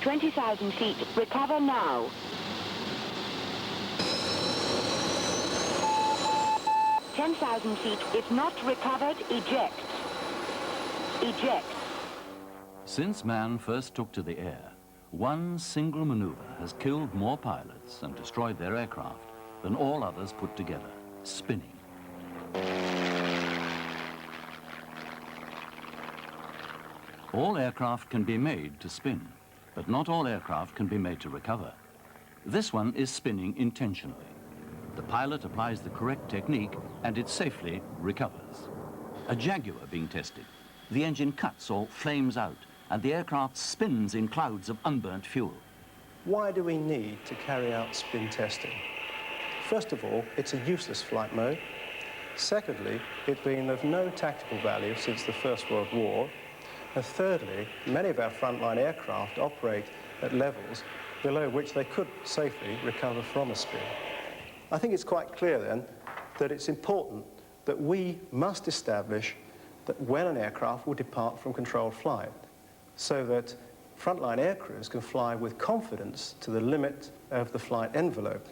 20,000 feet. Recover now. 10,000 feet. If not recovered, eject. Eject. Since man first took to the air, one single maneuver has killed more pilots and destroyed their aircraft than all others put together: spinning. All aircraft can be made to spin, but not all aircraft can be made to recover. This one is spinning intentionally. The pilot applies the correct technique and it safely recovers. A Jaguar being tested. The engine cuts or flames out and the aircraft spins in clouds of unburnt fuel. Why do we need to carry out spin testing? First of all, it's a useless flight mode. Secondly, it's been of no tactical value since the First World War. And thirdly, many of our frontline aircraft operate at levels below which they could safely recover from a spin. I think it's quite clear then that it's important that we must establish that when an aircraft will depart from controlled flight, so that frontline aircrews can fly with confidence to the limit of the flight envelope.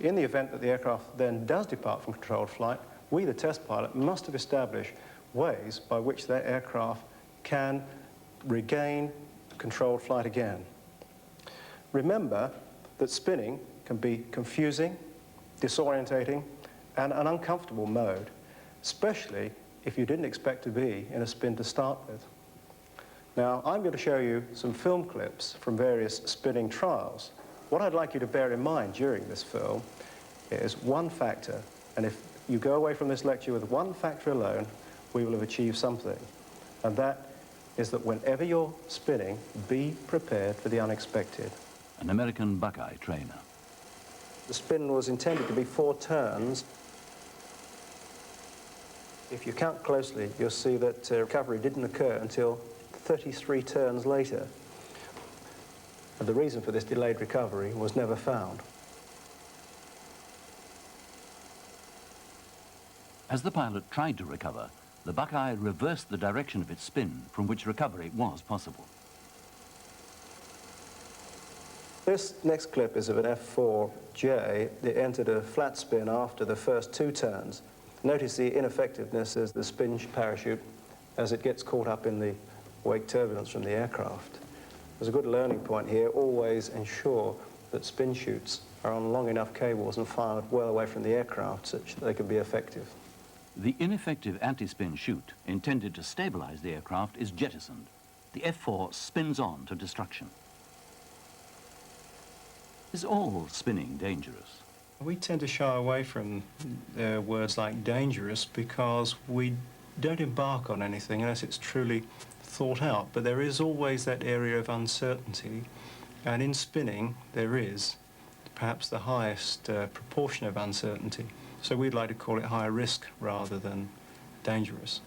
In the event that the aircraft then does depart from controlled flight, we, the test pilot, must have established ways by which that aircraft can regain controlled flight again. Remember that spinning can be confusing, disorientating, and an uncomfortable mode, especially if you didn't expect to be in a spin to start with. Now, I'm going to show you some film clips from various spinning trials. What I'd like you to bear in mind during this film is one factor, and if you go away from this lecture with one factor alone, we will have achieved something. And that is that whenever you're spinning, be prepared for the unexpected. An American Buckeye trainer. The spin was intended to be 4 turns. If you count closely, you'll see that recovery didn't occur until 33 turns later. And the reason for this delayed recovery was never found. As the pilot tried to recover, the Buckeye reversed the direction of its spin, from which recovery was possible. This next clip is of an F4J. It entered a flat spin after the first 2 turns. Notice the ineffectiveness of the spin parachute as it gets caught up in the wake turbulence from the aircraft. There's a good learning point here. Always ensure that spin chutes are on long enough cables and fired well away from the aircraft such that they can be effective. The ineffective anti-spin chute intended to stabilize the aircraft is jettisoned. The F4 spins on to destruction. Is all spinning dangerous? We tend to shy away from words like dangerous because we don't embark on anything unless it's truly thought out. But there is always that area of uncertainty, and in spinning there is perhaps the highest proportion of uncertainty. So we'd like to call it high risk rather than dangerous.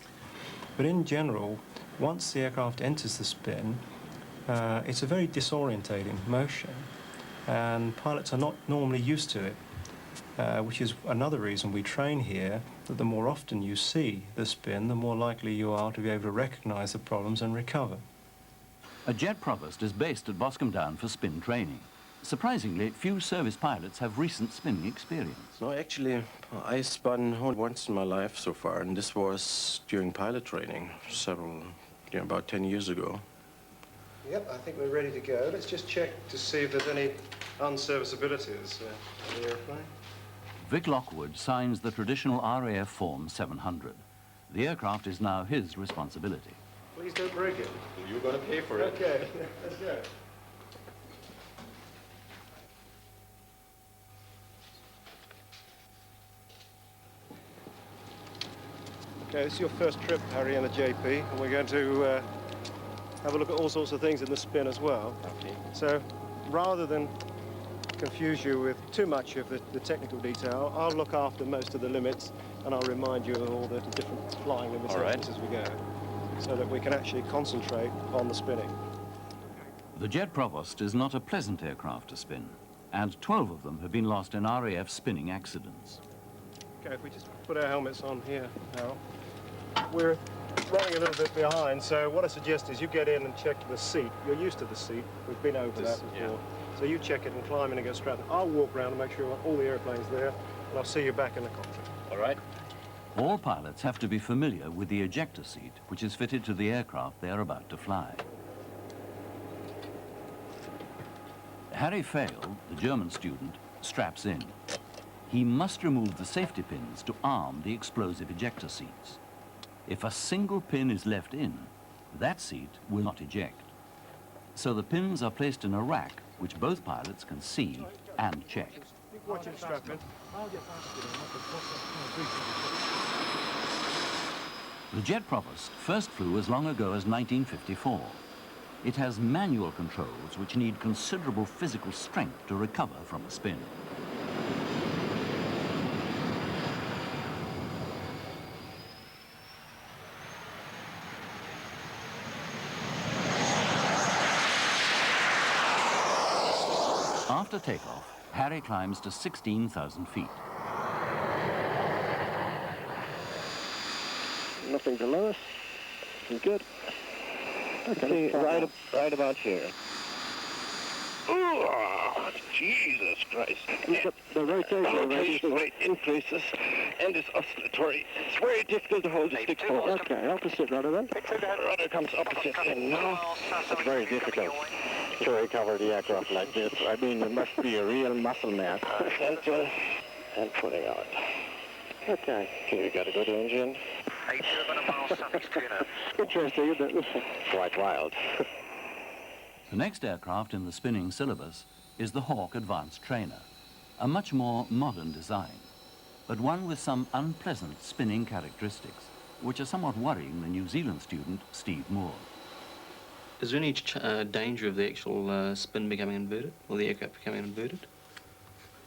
But in general, once the aircraft enters the spin, it's a very disorientating motion, and pilots are not normally used to it, which is another reason we train here, that the more often you see the spin, the more likely you are to be able to recognize the problems and recover. A jet provost is based at Boscombe Down for spin training. Surprisingly, few service pilots have recent spinning experience. No, actually, I spun only once in my life so far, and this was during pilot training about 10 years ago. Yep, I think we're ready to go. Let's just check to see if there's any unserviceabilities in the airplane. Vic Lockwood signs the traditional RAF Form 700. The aircraft is now his responsibility. Please don't break it. You're going to pay for it. Okay, let's go. Okay, this is your first trip, Harry, in the JP, and we're going to have a look at all sorts of things in the spin as well. Okay. So, rather than confuse you with too much of the technical detail, I'll look after most of the limits, and I'll remind you of all the different flying limitations as we go, so that we can actually concentrate on the spinning. The Jet Provost is not a pleasant aircraft to spin, and 12 of them have been lost in RAF spinning accidents. Okay, if we just put our helmets on here now. We're running a little bit behind, so what I suggest is you get in and check the seat. You're used to the seat. We've been over that before. Yeah. So you check it and climb in and get strapped. I'll walk around and make sure all the airplane's there, and I'll see you back in the cockpit. All right. All pilots have to be familiar with the ejector seat, which is fitted to the aircraft they are about to fly. Harry Fail, the German student, straps in. He must remove the safety pins to arm the explosive ejector seats. If a single pin is left in, that seat will not eject. So the pins are placed in a rack which both pilots can see and check. Watch it strap in. The Jet Provost first flew as long ago as 1954. It has manual controls which need considerable physical strength to recover from a spin. After takeoff, Harry climbs to 16,000 feet. Nothing below us. Good. Okay, right about here. Oh, Jesus Christ. The rotation rate increases and it's oscillatory. It's very difficult to hold the stick for. Okay, opposite rudder then. Rudder comes opposite and now. It's very difficult to recover the aircraft like this. I mean, you must be a real muscle man. Center and putting out. Okay. Okay, we got a good engine. Interesting, isn't it? Quite wild. The next aircraft in the spinning syllabus is the Hawk Advanced Trainer, a much more modern design, but one with some unpleasant spinning characteristics, which are somewhat worrying the New Zealand student, Steve Moore. Is there any danger of the actual spin becoming inverted, or the aircraft becoming inverted?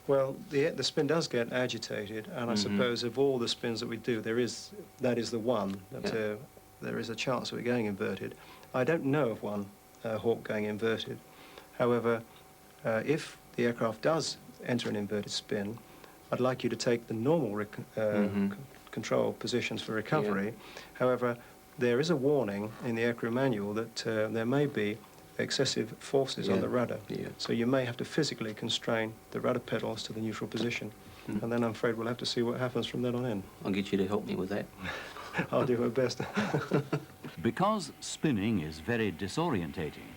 Well, the spin does get agitated, and I suppose of all the spins that we do, that is the one that there is a chance of it going inverted. I don't know of one Hawk going inverted. However, if the aircraft does enter an inverted spin, I'd like you to take the normal control positions for recovery. However, there is a warning in the aircrew manual that there may be excessive forces on the rudder. So you may have to physically constrain the rudder pedals to the neutral position. And then I'm afraid we'll have to see what happens from then on in. I'll get you to help me with that. I'll do my best. Because spinning is very disorientating,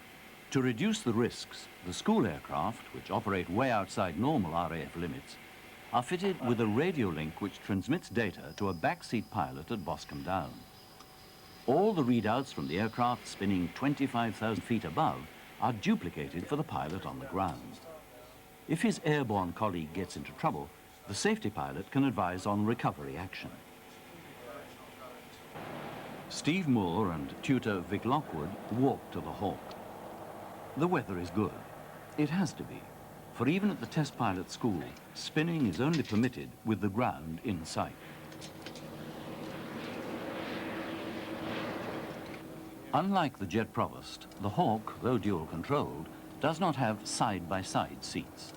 to reduce the risks, the school aircraft, which operate way outside normal RAF limits, are fitted with a radio link which transmits data to a backseat pilot at Boscombe Down. All the readouts from the aircraft spinning 25,000 feet above are duplicated for the pilot on the ground. If his airborne colleague gets into trouble, the safety pilot can advise on recovery action. Steve Moore and tutor Vic Lockwood walk to the Hawk. The weather is good. It has to be, for even at the test pilot school, spinning is only permitted with the ground in sight. Unlike the Jet Provost, the Hawk, though dual-controlled, does not have side-by-side seats.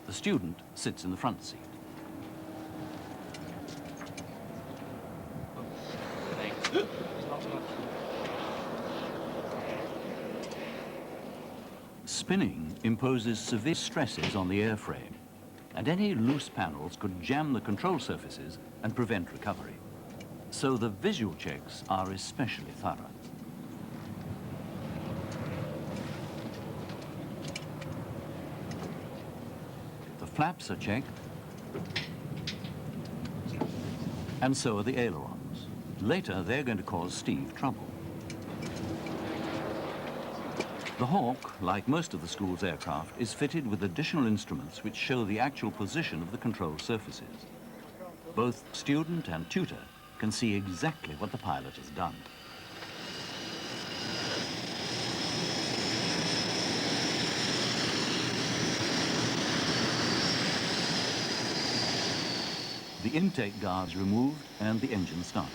The student sits in the front seat. Spinning imposes severe stresses on the airframe, and any loose panels could jam the control surfaces and prevent recovery. So the visual checks are especially thorough. The flaps are checked, and so are the ailerons. Later, they're going to cause Steve trouble. The Hawk, like most of the school's aircraft, is fitted with additional instruments which show the actual position of the control surfaces. Both student and tutor can see exactly what the pilot has done. The intake guards removed and the engine started.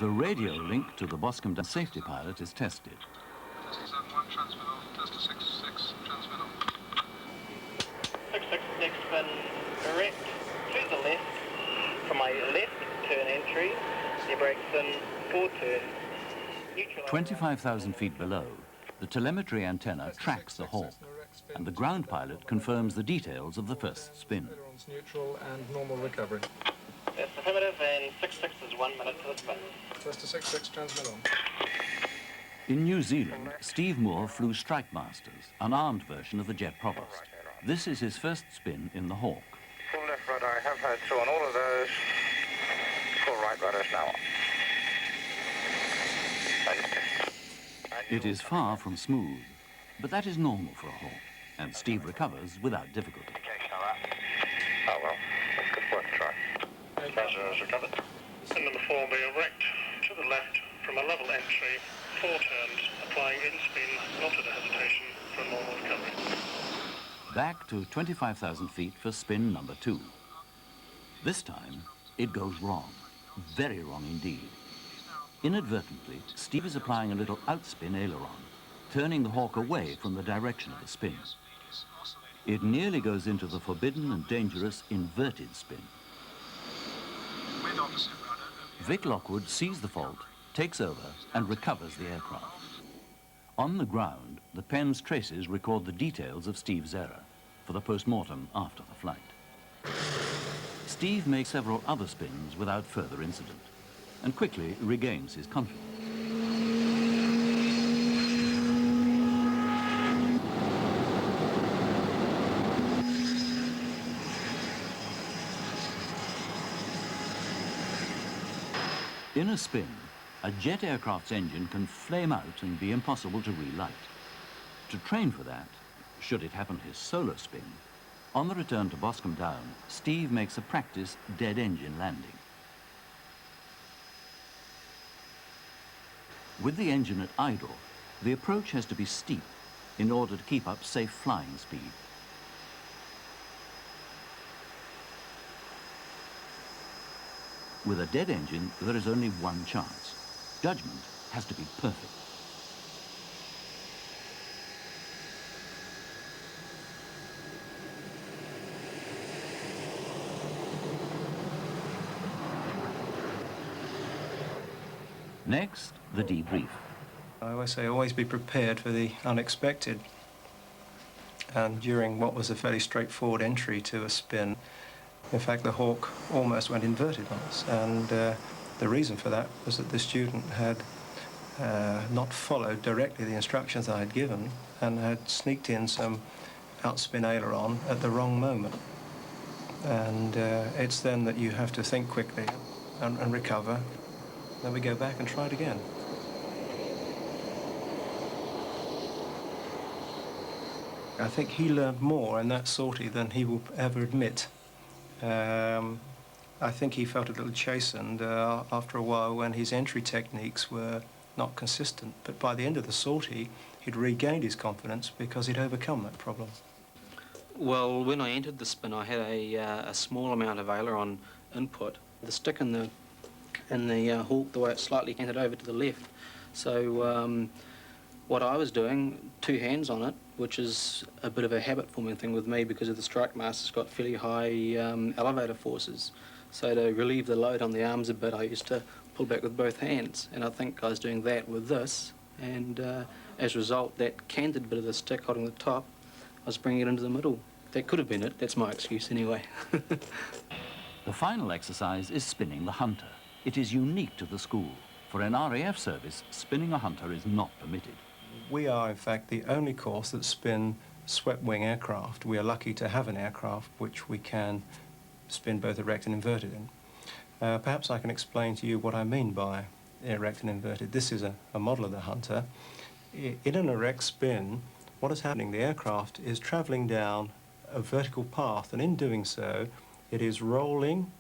The radio link to the Boscombe Down safety pilot is tested. Test 71, transmit on. Test 66, transmit on. 66, next spin direct to the left. From my left turn entry, the brakes in, forward turn. 25,000 feet below, the telemetry antenna tracks the Hawk, and the ground pilot confirms the details of the first spin. Ailerons neutral and normal recovery. That's affirmative, and 66 is 1 minute to the spin. Test 66, transmit on. In New Zealand, Steve Moore flew Strike Masters, an armed version of the jet Provost. This is his first spin in the Hawk. Full left rudder, I have had through on all of those. Full right rudder is now on. It is far from smooth, but that is normal for a Hawk, and Steve recovers without difficulty. Oh well, that's good work, try. Passenger has recovered. Spin number 4 will be erect to the left from a level entry, 4 turns, applying in spin, not at a hesitation, for a normal recovery. Back to 25,000 feet for spin number 2. This time, it goes wrong. Very wrong indeed. Inadvertently, Steve is applying a little outspin aileron, turning the Hawk away from the direction of the spin. It nearly goes into the forbidden and dangerous inverted spin. Vic Lockwood sees the fault, takes over, and recovers the aircraft. On the ground, the pen's traces record the details of Steve's error for the post-mortem after the flight. Steve makes several other spins without further incident, and quickly regains his confidence. In a spin, a jet aircraft's engine can flame out and be impossible to relight. To train for that, should it happen his solo spin, on the return to Boscombe Down, Steve makes a practice dead engine landing. With the engine at idle, the approach has to be steep in order to keep up safe flying speed. With a dead engine, there is only one chance. Judgment has to be perfect. Next, the debrief. I always say always be prepared for the unexpected. And during what was a fairly straightforward entry to a spin, in fact, the Hawk almost went inverted on us. And the reason for that was that the student had not followed directly the instructions I had given and had sneaked in some outspin aileron at the wrong moment. And it's then that you have to think quickly and recover. Then we go back and try it again. I think he learned more in that sortie than he will ever admit. I think he felt a little chastened after a while when his entry techniques were not consistent. But by the end of the sortie, he'd regained his confidence because he'd overcome that problem. Well, when I entered the spin, I had a small amount of aileron input. The stick in the Hawk, the way it's slightly canted over to the left. So what I was doing, 2 hands on it, which is a bit of a habit-forming thing with me because of the Strike Master's got fairly high elevator forces. So to relieve the load on the arms a bit, I used to pull back with both hands. And I think I was doing that with this. And as a result, that canted bit of the stick holding the top, I was bringing it into the middle. That could have been it. That's my excuse anyway. The final exercise is spinning the Hunter. It is unique to the school. For an RAF service, spinning a Hunter is not permitted. We are, in fact, the only course that spin swept-wing aircraft. We are lucky to have an aircraft which we can spin both erect and inverted in. Perhaps I can explain to you what I mean by erect and inverted. This is a model of the Hunter. In an erect spin, what is happening? The aircraft is travelling down a vertical path, and in doing so, it is rolling,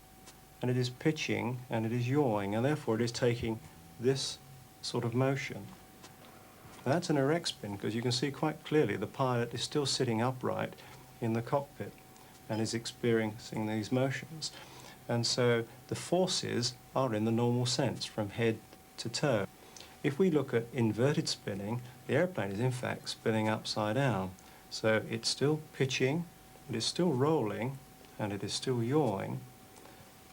and it is pitching, and it is yawing, and therefore it is taking this sort of motion. That's an erect spin, because you can see quite clearly the pilot is still sitting upright in the cockpit and is experiencing these motions. And so the forces are in the normal sense, from head to toe. If we look at inverted spinning, the airplane is in fact spinning upside down. So it's still pitching, it is still rolling, and it is still yawing,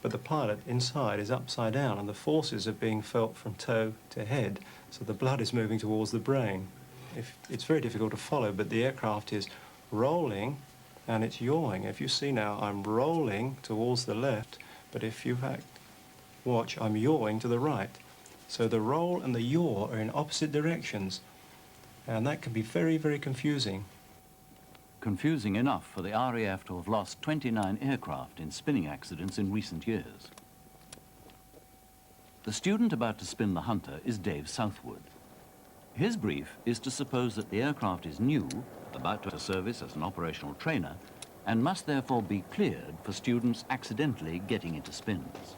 but the pilot inside is upside down and the forces are being felt from toe to head, so the blood is moving towards the brain. It's very difficult to follow, but the aircraft is rolling and it's yawing. If you see now, I'm rolling towards the left, but if you watch, I'm yawing to the right. So the roll and the yaw are in opposite directions, and that can be very, very confusing. Confusing enough for the RAF to have lost 29 aircraft in spinning accidents in recent years. The student about to spin the Hunter is Dave Southwood. His brief is to suppose that the aircraft is new, about to service as an operational trainer, and must therefore be cleared for students accidentally getting into spins.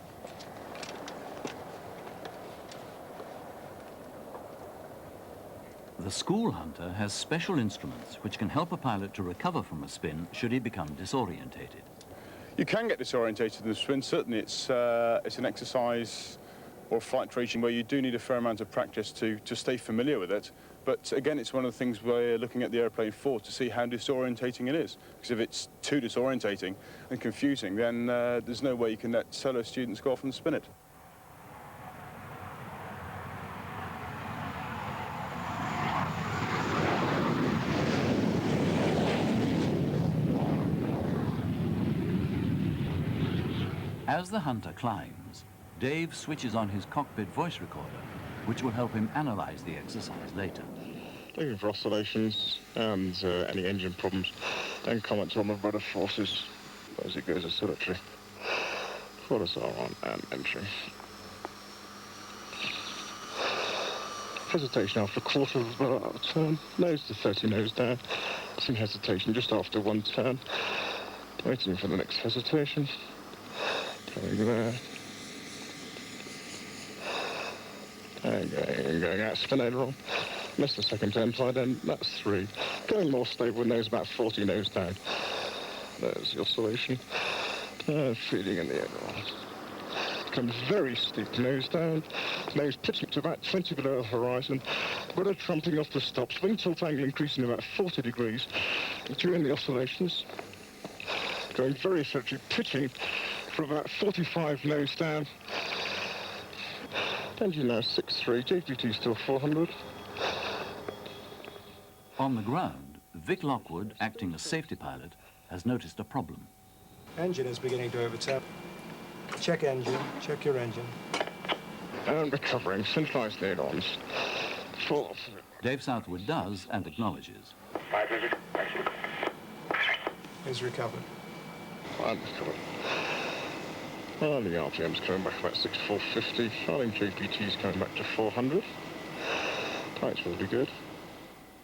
The school Hunter has special instruments which can help a pilot to recover from a spin should he become disorientated. You can get disorientated in the spin. Certainly it's an exercise or a flight training where you do need a fair amount of practice to stay familiar with it. But again, it's one of the things we're looking at the airplane for, to see how disorientating it is. Because if it's too disorientating and confusing, then there's no way you can let solo students go off and spin it. As the Hunter climbs, Dave switches on his cockpit voice recorder, which will help him analyze the exercise later. Looking for oscillations and any engine problems, and comments on the rudder forces as it goes oscillatory. Quarters are on and entry. Hesitation after a quarter of a turn, nose to 30 nose down. Some hesitation just after one turn. Waiting for the next hesitation. Going there. And going out, spin aileron. Missed the second turn slide end, that's 3. Going more stable, nose about 40 nose down. There's the oscillation. Feeding in the aileron. Comes very steep, nose down. Nose pitching to about 20 below the horizon. Rudder trumping off the stops. Wing tilt angle increasing about 40 degrees during the oscillations. Going very essentially, pitching for about 45 nose down. Engine now 6.3, JPT still 400. On the ground, Vic Lockwood, acting as safety pilot, has noticed a problem. Engine is beginning to overtap. Check engine, check your engine. And recovering, centralised the ailerons. Full off. Dave Southwood does and acknowledges. Is recovered. And recovered. And the RPM's coming back about 6,450. I think JPT's coming back to 400. Tights will be good.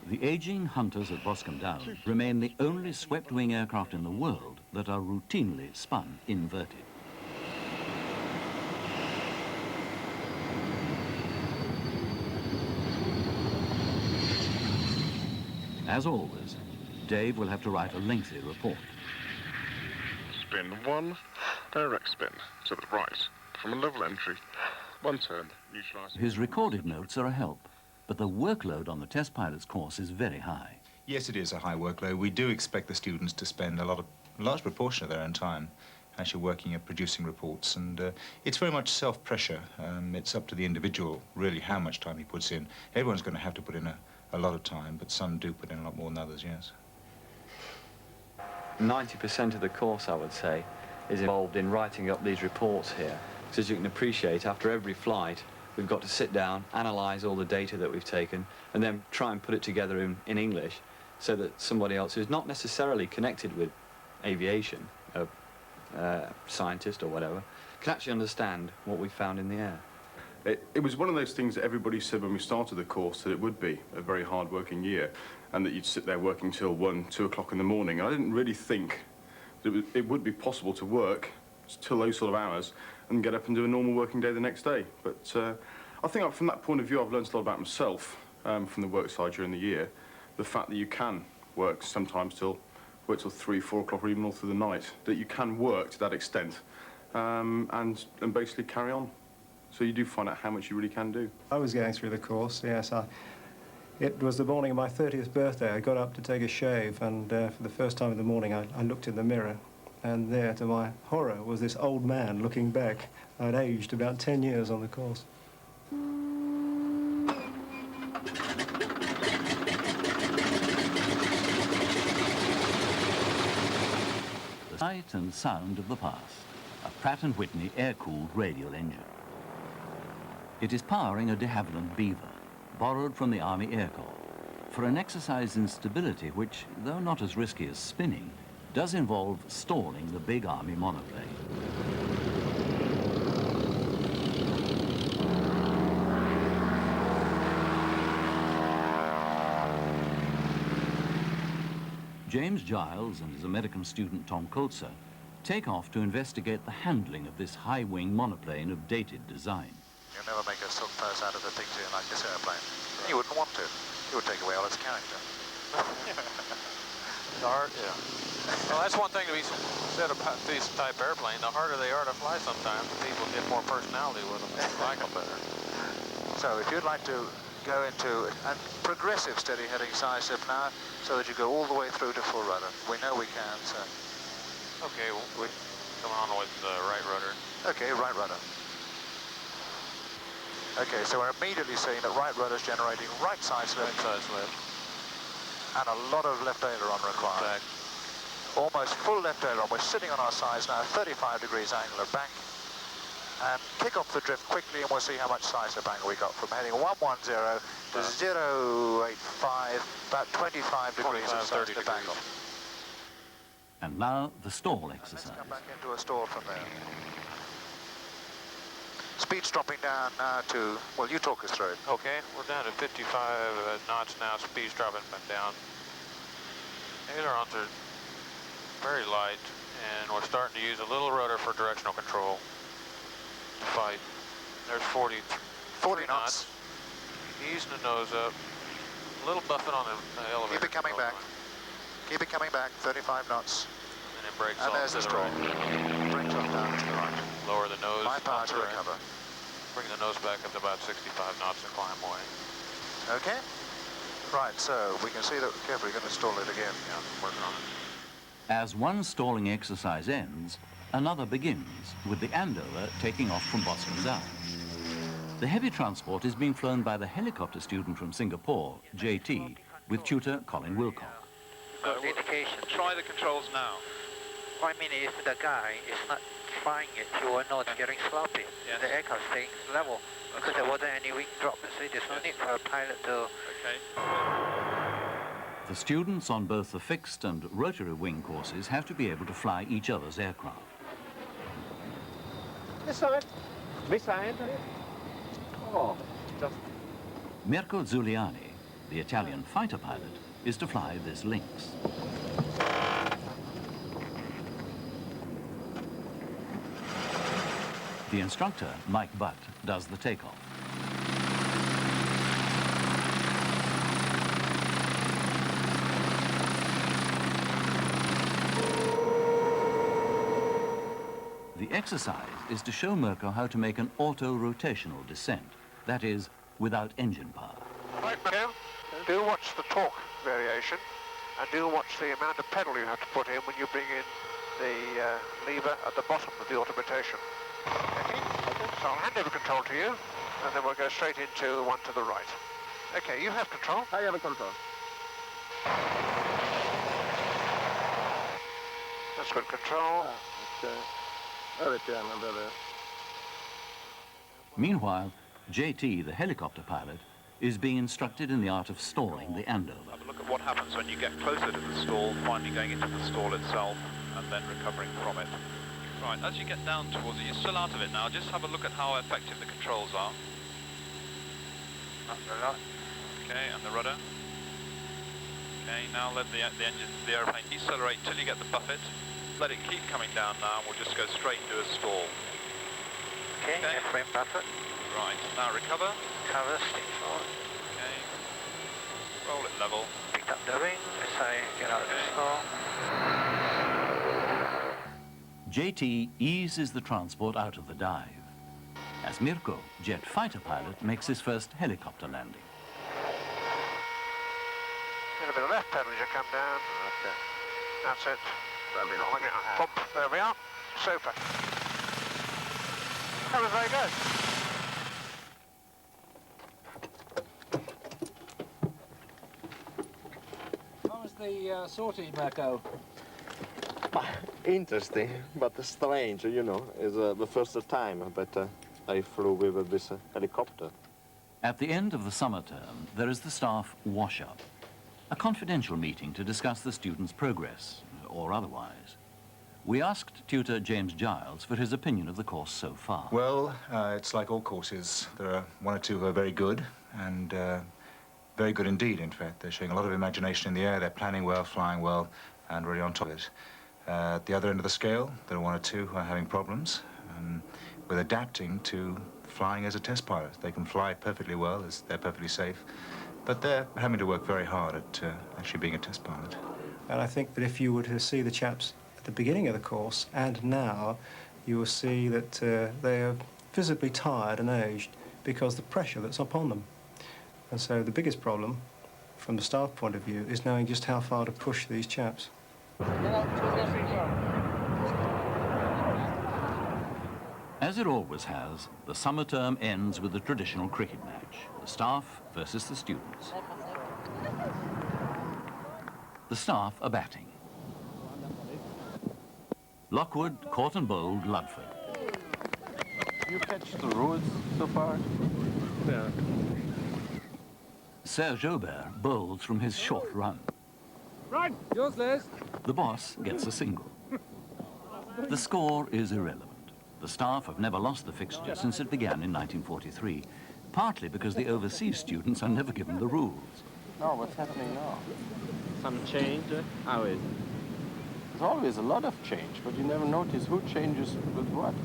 The aging Hunters at Boscombe Down remain the only swept-wing aircraft in the world that are routinely spun inverted. As always, Dave will have to write a lengthy report. Spin 1, direct spin to the right from a level entry. 1 turn, neutralise. His recorded notes are a help, but the workload on the test pilot's course is very high. Yes, it is a high workload. We do expect the students to spend a large proportion of their own time actually working at producing reports, and it's very much self-pressure. It's up to the individual, really, how much time he puts in. Everyone's going to have to put in a lot of time, but some do put in a lot more than others, yes. 90% of the course, I would say, is involved in writing up these reports here. Because as you can appreciate, after every flight, we've got to sit down, analyse all the data that we've taken, and then try and put it together in English so that somebody else who's not necessarily connected with aviation, a scientist or whatever, can actually understand what we found in the air. It was one of those things that everybody said when we started the course that it would be a very hard-working year, and that you'd sit there working till 1, 2 o'clock in the morning. And I didn't really think that it would be possible to work till those sort of hours and get up and do a normal working day the next day. But I think from that point of view, I've learned a lot about myself from the work side during the year. The fact that you can work sometimes till 3, 4 o'clock, or even all through the night. That you can work to that extent and basically carry on. So you do find out how much you really can do. I was going through the course, yes. It was the morning of my 30th birthday. I got up to take a shave, and for the first time in the morning, I looked in the mirror, and there, to my horror, was this old man looking back. I'd aged about 10 years on the course. The sight and sound of the past, a Pratt & Whitney air-cooled radial engine. It is powering a de Havilland Beaver, borrowed from the Army Air Corps, for an exercise in stability which, though not as risky as spinning, does involve stalling the big Army monoplane. James Giles and his American student Tom Colzer take off to investigate the handling of this high-wing monoplane of dated design. You'll never make a silk purse out of a thing like this airplane. You wouldn't want to. It would take away all its character. The heart, yeah. Well, that's one thing to be said about these type airplane. The harder they are to fly sometimes, people get more personality with them. They like them better. So if you'd like to go into a progressive steady heading side slip now, so that you go all the way through to full rudder. We know we can, so. Okay, we come on with the right rudder. Okay, right rudder. Okay, so we're immediately seeing that right rudder's generating right side slip. Right side slip. And a lot of left aileron required. Back. Almost full left aileron. We're sitting on our sides now, 35 degrees angle of bank. And kick off the drift quickly, and we'll see how much side slip angle we got from heading 110 to 085, about 25 degrees of side slip angle. And now the stall exercise. Let's come back into a stall from there. Speed's dropping down now to, well, you talk us through it. Okay, we're down to 55 knots now. Speed's dropping back down. Ailerons are very light, and we're starting to use a little rudder for directional control. Fight. There's 40 knots. Easing the nose up. A little buffet on the elevator. Keep it coming back. Keep it coming back. 35 knots. And it brakes and off there's to the the right. Brakes off down to the right. Lower the nose. My power to recover. Bring the nose back up to about 65 knots and climb away. Okay. Right, so we can see that. Carefully, you're going to stall it again. Yeah, working on it. As one stalling exercise ends, another begins, with the Andover taking off from Boston down. The heavy transport is being flown by the helicopter student from Singapore, JT, with tutor Colin Wilcock. Got the indication. Try the controls now. What I mean is the guy is not flying it, you will know it's getting sloppy. Yes. The aircraft staying level. Because there wasn't any wing drop, so there's no need for a pilot to... Okay. The students on both the fixed and rotary wing courses have to be able to fly each other's aircraft. This side. This side. Oh, just... Mirko Zuliani, the Italian fighter pilot, is to fly this Lynx. The instructor, Mike Butt, does the takeoff. The exercise is to show Mirko how to make an auto-rotational descent, that is, without engine power. Right, now, do watch the torque variation, and do watch the amount of pedal you have to put in when you bring in the lever at the bottom of the auto-rotation. Okay, so I'll hand over control to you, and then we'll go straight into the one to the right. Okay, you have control. I have a control. That's good control. Meanwhile, JT, the helicopter pilot, is being instructed in the art of stalling the Andover. Have a look at what happens when you get closer to the stall, finally going into the stall itself, and then recovering from it. Right, as you get down towards it, you're still out of it now, just have a look at how effective the controls are. Okay, and the rudder. Okay, now let the airplane decelerate till you get the buffet. Let it keep coming down now, and we'll just go straight into a stall. Okay, airframe buffet. Right, now recover. Cover, stick forward. Okay. Roll it level. Pick up the ring as I get out of the stall. JT eases the transport out of the dive. as Mirko, jet fighter pilot, makes his first helicopter landing. Get a bit of left pedal as you come down. Okay. That's it. Bump. There we are. Super. That was very good. How was the sortie, Mirko? Interesting, but strange, you know. It's the first time that I flew with this helicopter. At the end of the summer term, there is the staff wash-up, a confidential meeting to discuss the students' progress, or otherwise. We asked tutor James Giles for his opinion of the course so far. Well, it's like all courses. There are one or two who are very good, and very good indeed, in fact. They're showing a lot of imagination in the air, they're planning well, flying well, and really on top of it. At the other end of the scale, there are one or two who are having problems with adapting to flying as a test pilot. They can fly perfectly well, as they're perfectly safe, but they're having to work very hard at actually being a test pilot. And I think that if you were to see the chaps at the beginning of the course and now, you will see that they are visibly tired and aged because the pressure that's upon them. And so the biggest problem, from the staff point of view, is knowing just how far to push these chaps. As it always has, the summer term ends with the traditional cricket match, the staff versus the students. The staff are batting. Lockwood caught and bowled Ludford. You catch the roads so far? Yeah. Serge Aubert bowls from his short run. Run! Yours, Les. The boss gets a single. The score is irrelevant. The staff have never lost the fixture since it began in 1943, partly because the overseas students are never given the rules. No, what's happening now? Some change? How is it? There's always a lot of change, but you never notice who changes with what.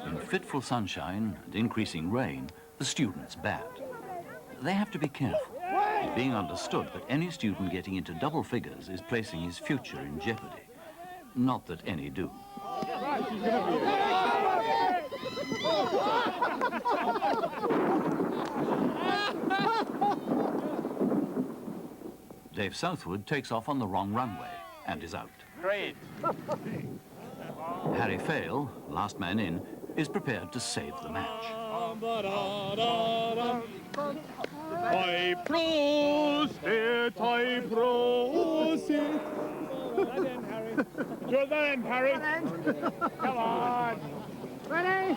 In fitful sunshine and increasing rain, the students bat. They have to be careful, being understood that any student getting into double figures is placing his future in jeopardy. Not that any do. Dave Southwood takes off on the wrong runway and is out. Great. Harry Fail, last man in, is prepared to save the match. I prosit, I prosit. Do that end, Harry. Come on. Ready?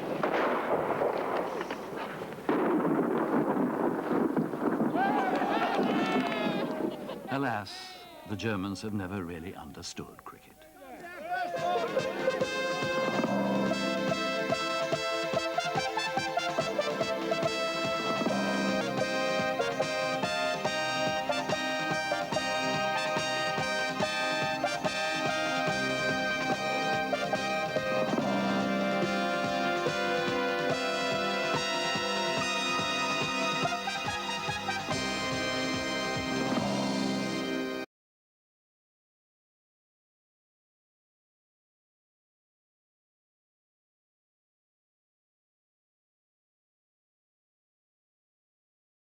Alas, the Germans have never really understood cricket.